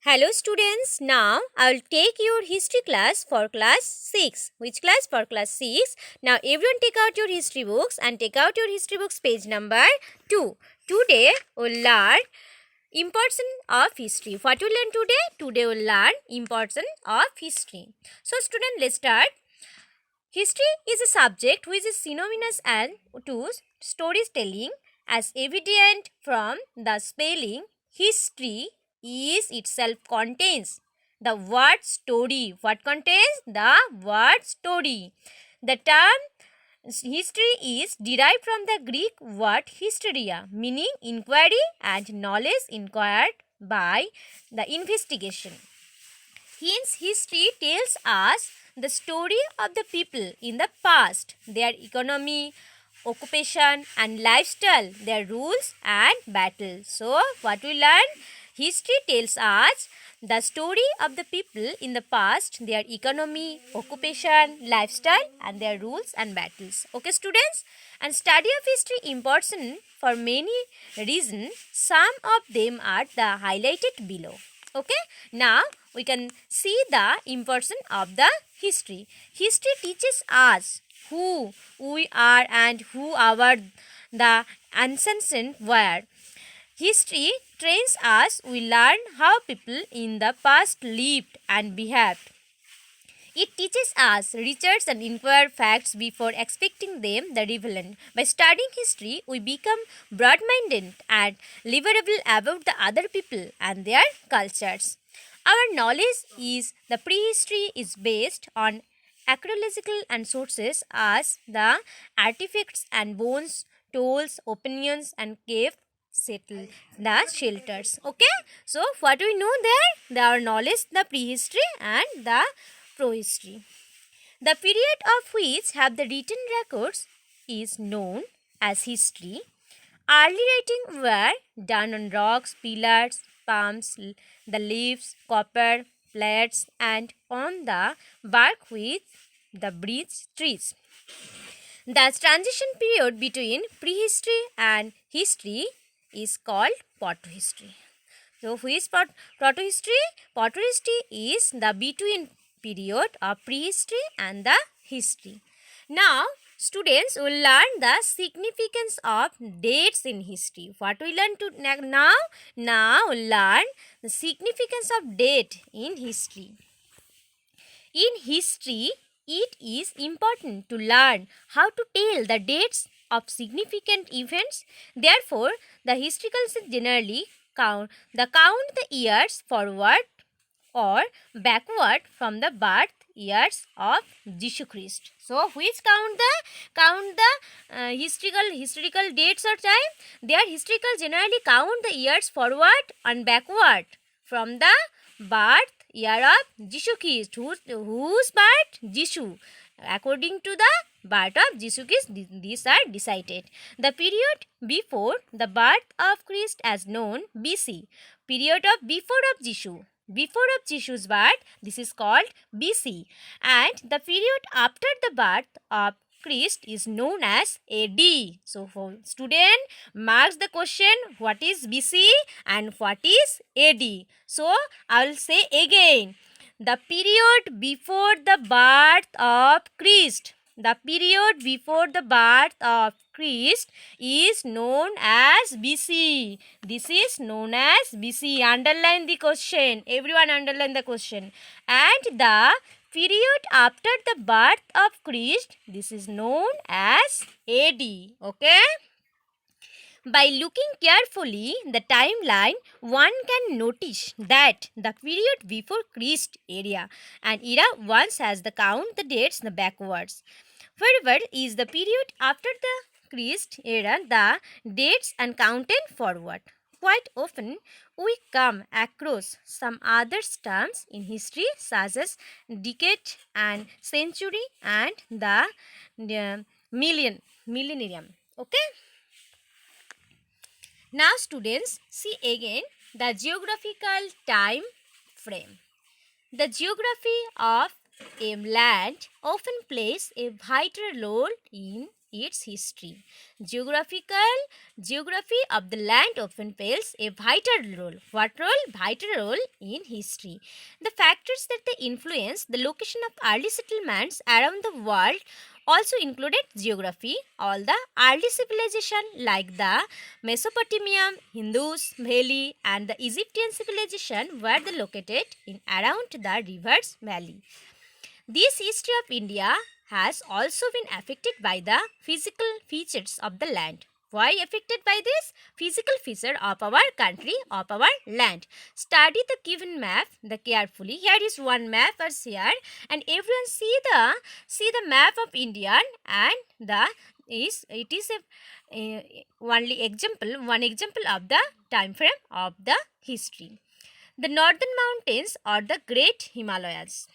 Hello students, now I will take your history class for class 6. Which class? For class 6. Now everyone take out your history books and take out your history books page number 2. Today we will learn importance of history. What we learn today? Today we will learn importance of history. So student, let's start. History is a subject which is synonymous and to storytelling as evident from the spelling. History is itself contains the word story. What contains? The word story. The term history is derived from the Greek word hysteria, meaning inquiry and knowledge inquired by the investigation. Hence, history tells us the story of the people in the past, their economy, occupation and lifestyle, their rules and battles. So, what we learn? History tells us the story of the people in the past, their economy, occupation, lifestyle and their rules and battles. Okay students? And study of history important for many reasons. Some of them are the highlighted below. Okay, now we can see the importance of the history. History teaches us who we are and who our the ancestors were. History trains us. We learn how people in the past lived and behaved. It teaches us research and inquire facts before expecting them the relevant. By studying history, we become broad-minded and liberal about the other people and their cultures. Our knowledge is the prehistory is based on archaeological and sources as the artifacts and bones, tools, opinions and cave settle the shelters. Okay, so what we know there? Our knowledge, the prehistory and the prohistory. The period of which have the written records is known as history. Early writing were done on rocks, pillars, palms, the leaves, copper, plates and on the bark with the bridge trees. The transition period between prehistory and history is called protohistory. So, who is protohistory? Protohistory is the between period of prehistory and the history. Now, students will learn the significance of dates in history. What we learn to now? Now we'll learn the significance of date in history. In history, it is important to learn how to tell the dates of significant events. Therefore, the historians generally count the years forward or backward from the birth years of Jesus Christ. So, which count the historical dates or time? Their historical generally count the years forward and backward from the birth year of Jesus Christ. Whose birth? Jesus. According to the birth of Jesus Christ, these are decided. The period before the birth of Christ as known BC. Period of before of Jesus. Before of Jesus' birth, this is called BC. And the period after the birth of Christ is known as AD. So, for student, marks the question what is BC and what is AD. So, I will say again, the period before the birth of Christ. The period before the birth of Christ is known as BC. This is known as BC. Underline the question. Everyone underline the question. And the period after the birth of Christ, this is known as AD. Okay? By looking carefully the timeline, one can notice that the period before Christ era and era once has the count the dates the backwards. Wherever is the period after the Christ era, the dates and counted forward. Quite often, we come across some other terms in history such as decade and century and the millennium. Okay. Now students, see again the geographical time frame. The geography of a land often plays a vital role in its history. Geography of the land often plays a vital role. What role? Vital role in history. The factors that they influence the location of early settlements around the world also included geography. All the early civilization like the Mesopotamian, Indus Valley and the Egyptian civilization were located in around the river's valley. This history of India has also been affected by the physical features of the land. Why affected by this? Physical feature of our country, of our land. Study the given map carefully. Here is one map is here, and everyone see the map of India, and it is one example of the time frame of the history. The northern mountains or the Great Himalayas.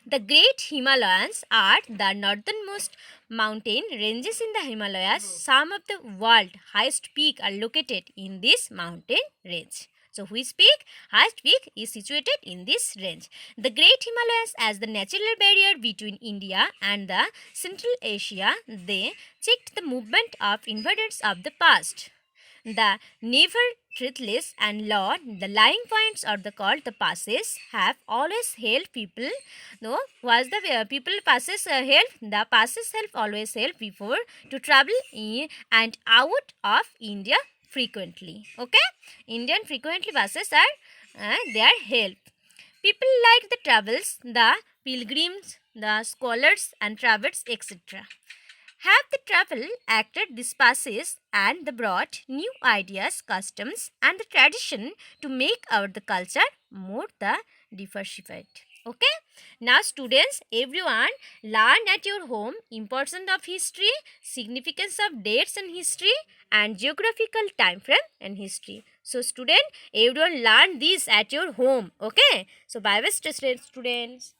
The Great Himalayas are the northernmost mountain ranges in the Himalayas. Some of the world's highest peaks are located in this mountain range. So, which peak? Highest peak is situated in this range. The Great Himalayas as the natural barrier between India and the Central Asia, they checked the movement of invaders of the past. The never truthless and law, the lying points or the called the passes have always helped people. No, was the people passes help? The passes help always help before to travel in and out of India frequently. Okay, Indian frequently passes are their help. People like the travels, the pilgrims, the scholars and travellers, etc. Have the travel acted these passes and they brought new ideas, customs and the tradition to make our the culture more the diversified. Okay. Now students, everyone learn at your home importance of history, significance of dates in history and geographical time frame in history. So student, everyone learn this at your home. Okay. So bye bye students.